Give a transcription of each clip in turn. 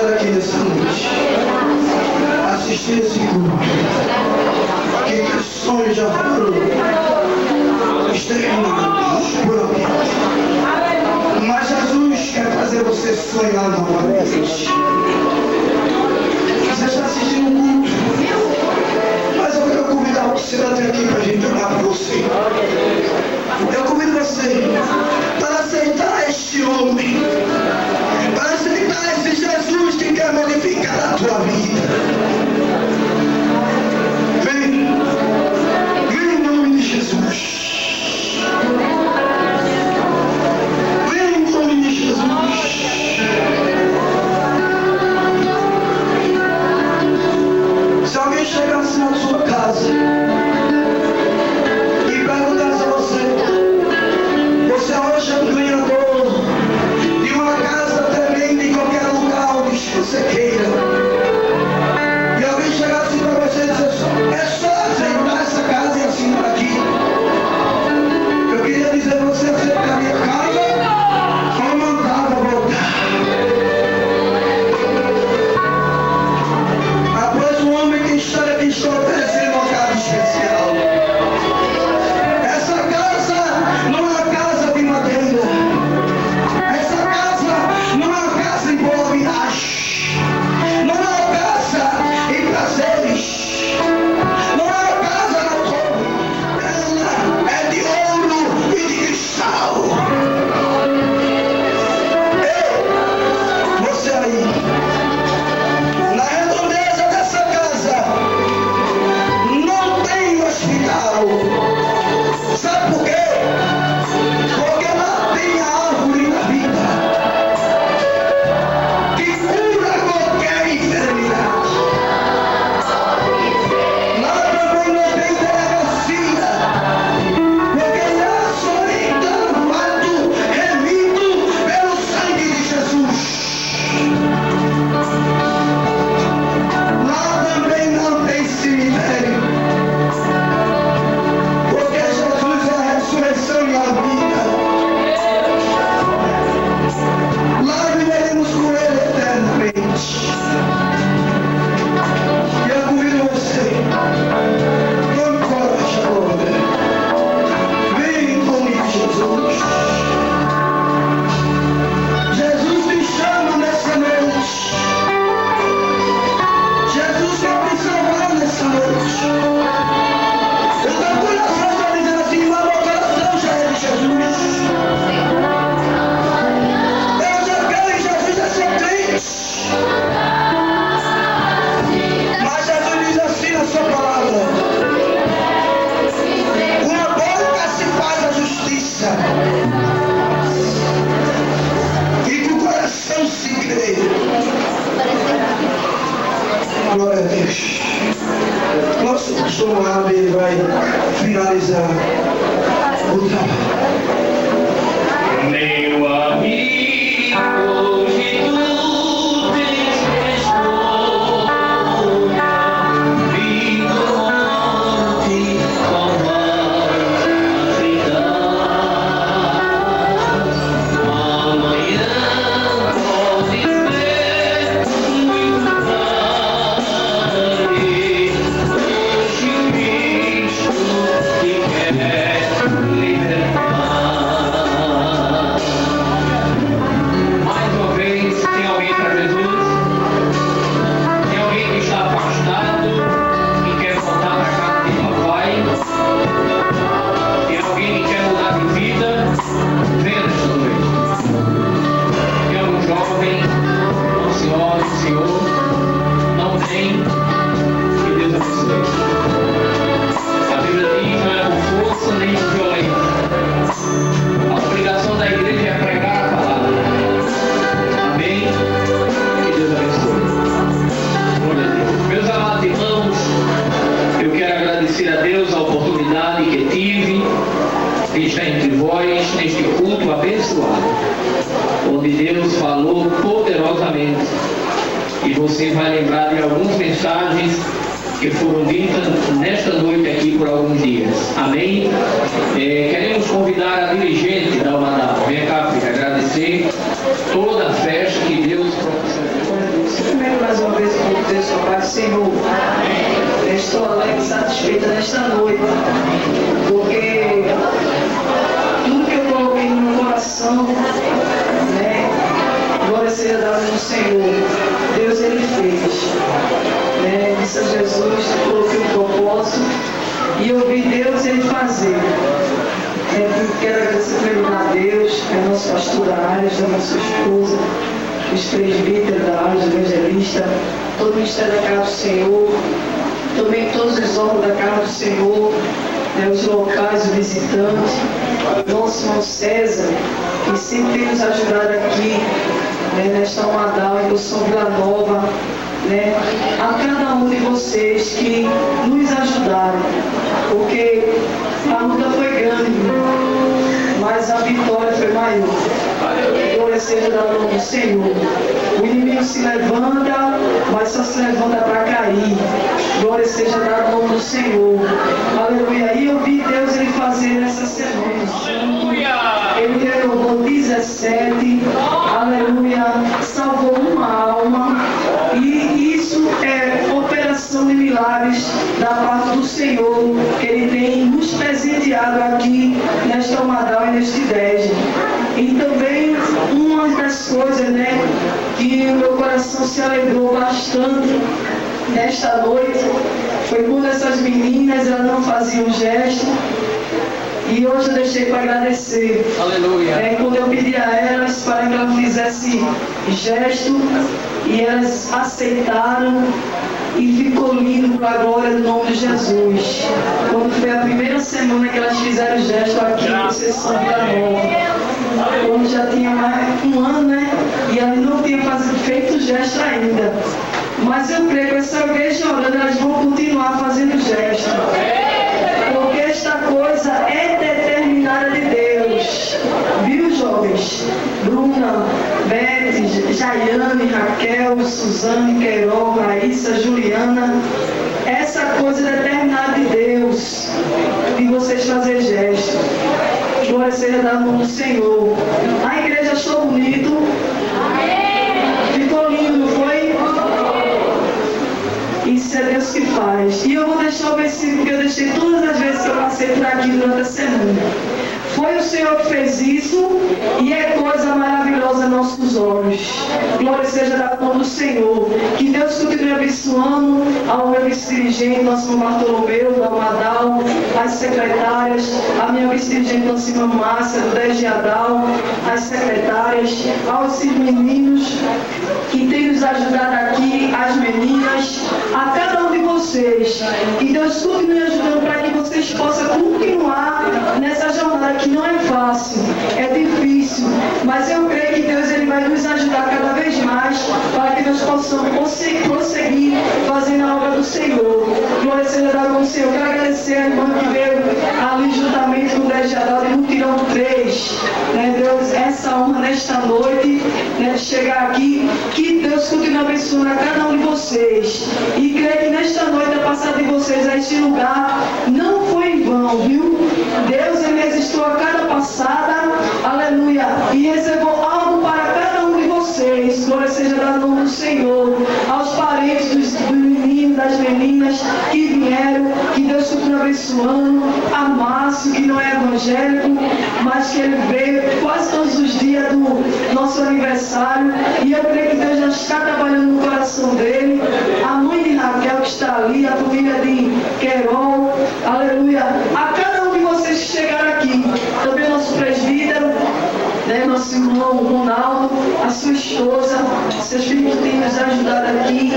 estar aqui nessa noite, assistir esse culto, que sonhos já foram exterminados por alguém. Mas Jesus quer fazer você sonhar novamente. Você está assistindo um culto, mas eu quero convidar você até aqui para a gente orar por você. Eu convido você para aceitar este homem, para aceitar esse Jesus que quer modificar a tua vida. Vem em nome de Jesus. Vem em nome de Jesus. Se alguém chegasse na sua casa e perguntasse a você, você hoje é um ganhador de uma casa tremenda em qualquer lugar onde você queira, e alguém chegasse para você e dissesse, é só aceitar essa casa e assinar aqui, eu queria dizer a você, aceitaria a casa ou mandava voltar? Após o homem que está aqui está oferecendo uma casa especial. Essa casa não é uma casa de madeira. Essa casa não é uma casa em boa viagem. Não é uma casa em prazeres. Não é uma casa na torre. Ela é de ouro e de cristal. Ei, você aí, na redondeza dessa casa, não tem hospital. Sabe por quê? Porque lá tem a árvore da vida, que cura qualquer enfermidade. Lá também não tem delegacia, porque lá somente há um fato remido pelo sangue de Jesus. Lá também não tem cemitério, porque Jesus é a ressurreição e a vida. Lá viveremos com Ele eternamente. E eu convido você, tome coragem agora. Vem em nome de Jesus. Jesus me chama nessa noite. Jesus quer me salvar nessa noite. O teu coração está dizendo assim, mas meu coração já é de Jesus. Eu já quero em Jesus, eu sou crente. Mas Jesus diz assim na sua palavra, com a boca se faz a justiça, e com o coração se crê. Glória a Deus. Nosso pastor Moab, ele vai finalizar o trabalho. Meu amigo, hoje tu tens escolha, vindo onde tomar a vida. Amanhã pode ser muito tarde, hoje Cristo te quer libertar. Mais uma vez, tem alguém para Jesus? Tem alguém que está afastado e quer voltar para a casa de papai? Tem alguém que quer mudar de vida? Venha nesta noite. Tem algum jovem, uma senhora, um senhor? Não tem? Que Deus abençoe. A Bíblia diz, não é por força nem por violência. A obrigação da igreja é pregar a palavra. Amém? Que Deus abençoe. Glória a Deus. Meus amados irmãos, eu quero agradecer a Deus a oportunidade que tive de estar entre vós neste culto abençoado, onde Deus falou poderosamente. E você vai lembrar de algumas mensagens que foram ditas nesta noite aqui por alguns dias. Amém? Queremos convidar a dirigente da Umadá. Vem cá, filha, agradecer toda a festa que Deus proporcionou. nesta noite, porque tudo que eu coloquei no meu coração, né, glória seja dada no Senhor, Deus Ele fez, né, disse a Jesus, coloquei um propósito e eu vi Deus Ele fazer. Quero agradecer primeiro a Deus, a nossa pastora Ares, a nossa esposa, os presbíteros da Ares, evangelista, todo o ministério da casa do Senhor, também todos os órgãos da casa do Senhor, né, os locais, os visitantes, nosso irmão César, que sempre tem nos ajudado aqui, né, nesta Almadal, em São Vila Nova, né, a cada um de vocês que nos ajudaram, porque a luta foi grande, mas a vitória foi maior. Glória seja dada ao nome do Senhor. O inimigo se levanta, mas só se levanta para cair. Glória seja dada ao nome do Senhor. Aleluia. E eu vi Deus Ele fazer nessa semana. Ele renovou 17. Aleluia. Salvou uma alma. E isso é operação de milagres da parte do Senhor, que Ele tem nos presenteado aqui nesta Almadal e neste IDEG. E também uma das coisas, né, que o meu coração se alegrou bastante nesta noite foi quando essas meninas elas não faziam gesto. E hoje eu deixei para agradecer. Aleluia. Quando eu pedi a elas para que elas fizessem gesto, e elas aceitaram, e ficou lindo para a glória do nome de Jesus. Quando foi a primeira semana que elas fizeram gesto aqui em Sessão Vila Nova, quando já tinha mais um ano, né? E elas não tinham feito gesto ainda. Mas eu creio que essa igreja orando, elas vão continuar fazendo gesto. Porque esta coisa é determinada de Deus. Viu, jovens? Bruna, Beth, Jaiane, Raquel, Suzane, Queiroz, Raíssa, Juliana. Essa coisa é determinada de Deus. De vocês fazerem gesto. Glória seja dada no Senhor. A igreja achou bonito. Ficou lindo, não foi? Isso é Deus que faz. E eu vou deixar o versículo que eu deixei todas as vezes que eu passei por aqui durante a semana. Foi o Senhor que fez isso e é coisa maravilhosa aos nossos olhos. Glória seja dada ao nome do Senhor. Que Deus continue abençoando ao meu vice-dirigente, nosso irmão Bartolomeu, do Almadal, as secretárias, a minha vice-dirigente, nossa irmã Márcia, do 10 de Adal, as secretárias, aos meninos que têm nos ajudado aqui, as meninas, a cada um de vocês. Que Deus continue ajudando para que vocês possam continuar nessa jornada que não é fácil, é difícil, mas eu creio que Deus Ele vai nos ajudar cada vez mais para que nós possamos prosseguir fazendo a obra do Senhor. Glória seja dada ao Senhor. Quero agradecer a irmã que veio ali juntamente com o 10 de Adal de Mutirão 3. Né, Deus, essa honra nesta noite, né, de chegar aqui, que Deus continue abençoando a cada um de vocês. E creio que nesta noite a passada de vocês a este lugar não foi em vão, viu? Deus Ele resistiu a cada passada, aleluia, e reservou algo para cada um de vocês. Glória seja dada no nome do Senhor. Aos parentes dos meninos, das meninas que vieram, que Deus continue abençoando. A Márcio, que não é evangélico, mas que ele veio quase todos os dias do nosso aniversário, e eu creio que Deus já está trabalhando no coração dele. A mãe de Raquel que está ali, a família de Queiroz, aleluia, a cada um de vocês que chegaram aqui, também o nosso presbítero, né, nosso irmão Ronaldo, a sua esposa, seus filhos que têm nos ajudado aqui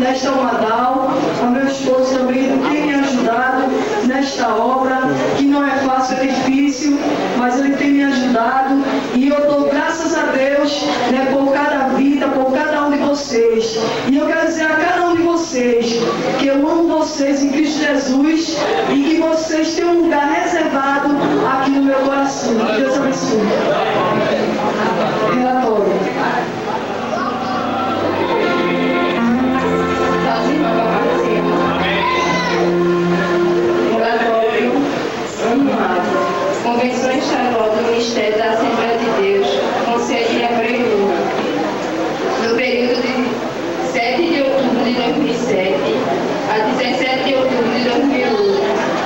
nesta Almadal, a meu esposo também tem me ajudado nesta obra, que não é fácil, é difícil, mas ele tem me ajudado, e eu dou graças a Deus, né, por cada vida, por cada um de vocês. E eu quero dizer a cada um de vocês que eu amo vocês em Cristo Jesus e que vocês têm um lugar reservado aqui no meu coração. Que Deus abençoe. Relatório. Relatório anual. Convenção Estadual do Ministério da Assembleia de Deus, Conselho de Abreu, no período de 7 de outubro de 2007 a 17 de outubro de 2008.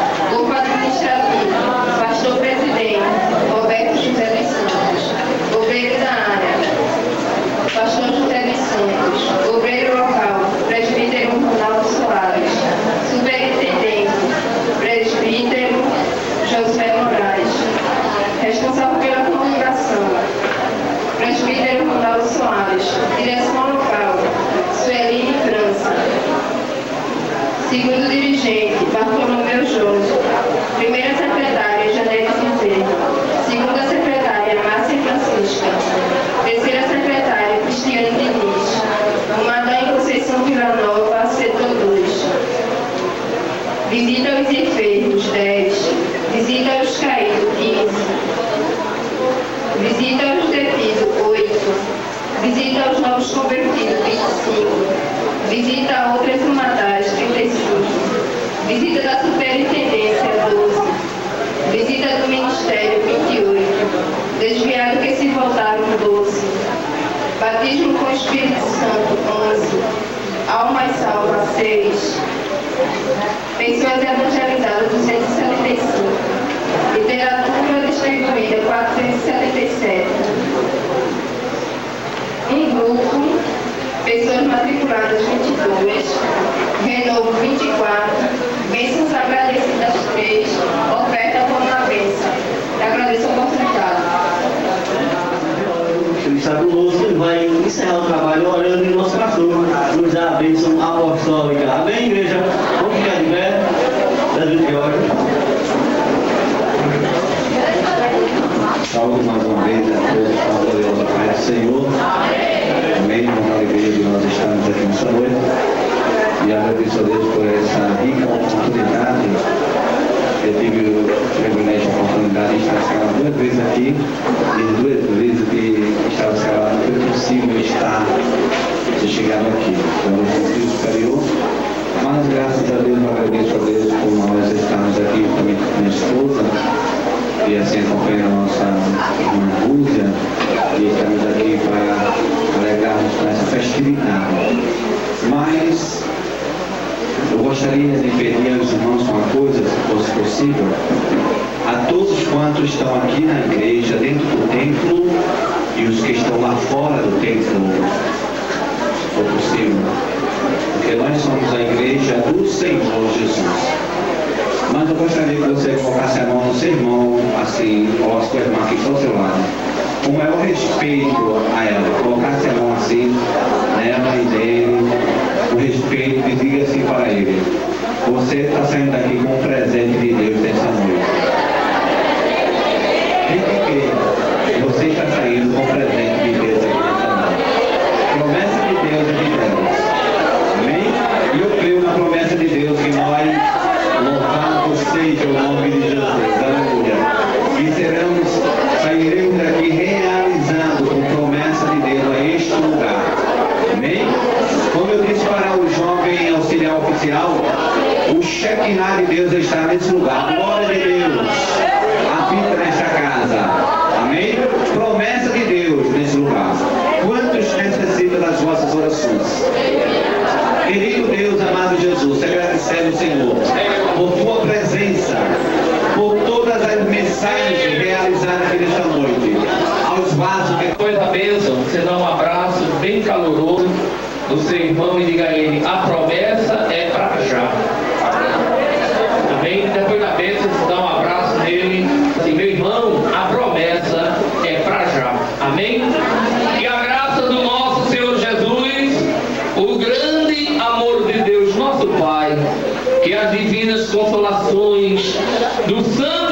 Visita os enfermos, 10. Visita os caídos, 15. Visita os detidos, 8. Visita os novos convertidos, 25. Visita outras humanidades, 35. Visita da superintendência, 12. Visita do ministério, 28. Desviado que se voltaram, 12. Batismo com o Espírito Santo, 11. Almas salvas, 6. Pessoas evangelizadas, 275. Literatura distribuída, 477. Um grupo. Pessoas matriculadas, 22. Renovo, 24. Bênçãos agradecidas, 3. Oferta como uma bênção. Agradeço a oportunidade. Fabuloso, ele vai encerrar o trabalho orando e nosso pastor nos dá a bênção apostólica. Amém, igreja? Vamos ficar de pé. David que ora. Saúde mais uma vez a todos com a gloriosa paz do Senhor. Amém. Uma alegria de nós estarmos aqui nessa noite. E agradeço a Deus por essa rica oportunidade. Eu tive o privilégio e a oportunidade de estar escalado 2 vezes aqui. E 2 vezes que estava escalado não foi possível estar chegando aqui. Então, eu senti superior. Mas graças a Deus, eu agradeço a Deus por nós estarmos aqui também com minha esposa. E assim acompanhando a nossa irmã Rúzia. E estamos aqui para alegrarmos com essa festividade. Mas eu gostaria de pedir aos irmãos uma coisa, se fosse possível, a todos quantos estão aqui na igreja, dentro do templo, e os que estão lá fora do templo, se for possível, porque nós somos a igreja do Senhor Jesus. Mas eu gostaria que você colocasse a mão no seu irmão, assim, ou a sua irmã que está ao seu lado, com o maior respeito a ela, colocasse a mão assim, nela e dele, o respeito, e diga assim para ele: você está saindo daqui com um presente de Deus nessa noite. Porque você está saindo com um presente de Deus aqui nessa noite. Promessa de Deus é de Deus. Amém? E eu creio na promessa de Deus que nós louvamos seja o nome de Jesus. Aleluia. E sairemos daqui realizando com promessa de Deus a este lugar. Amém? Como eu disse para o jovem auxiliar oficial, o Shekinah de Deus está nesse lugar. Glória de Deus habita nesta casa. Amém? Promessa de Deus nesse lugar. Quantos necessitam das vossas orações? Querido Deus, amado Jesus, agradecemos, Senhor, por tua presença, por todas as mensagens realizadas aqui nesta noite. Aos vasos que Depois da bênção, você dá um abraço bem caloroso do seu irmão e diga a ele: a promessa é para já. Amém? Depois da bênção, você dá um abraço nele, assim: meu irmão, a promessa é para já. Amém? E a graça do nosso Senhor Jesus, o grande amor de Deus, nosso Pai, que as divinas consolações do Santo